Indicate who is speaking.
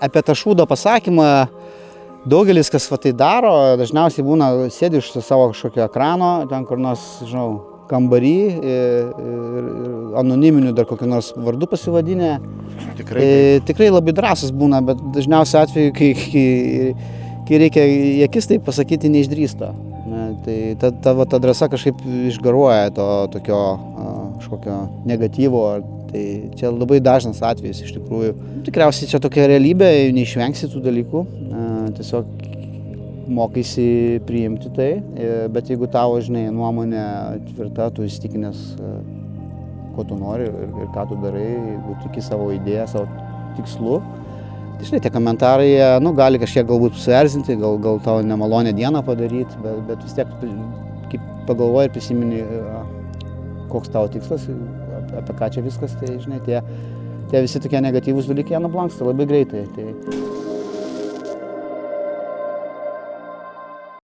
Speaker 1: Apie tą šūdo pasakymą, daugelis, kas tai daro, dažniausiai būna sėdi iš savo kažkokio ekrano, ten kur nors, žinau, kambarį ir anoniminių dar kokiu nors vardu pasivadinę. Tikrai labai drąsus būna, bet dažniausiai atveju, kai reikia į akis tai pasakyti, neišdrįsta. Tai ta drąsa kažkaip išgaruoja to tokio kažkokio negatyvo. Tai čia labai dažnas atvejis iš tikrųjų. Tikriausiai čia tokia realybė, neišvengsi tų dalykų. Tiesiog mokaisi priimti tai, bet jeigu tavo, žinai, nuomonė tvirta, tu įsitikinęs, ko tu nori ir ką tu darai, jeigu tiki savo idėją, savo tikslu. Tai žinai, tie komentarai, gali kažkiek galbūt suerzinti, gal tavo nemalonę dieną padaryti, bet vis tiek, kaip pagalvoji ir prisimeni, koks tavo tikslas, apie ką čia viskas, tai žinai, tie visi tokie negatyvūs dalykai, nublanksta labai greitai. Tai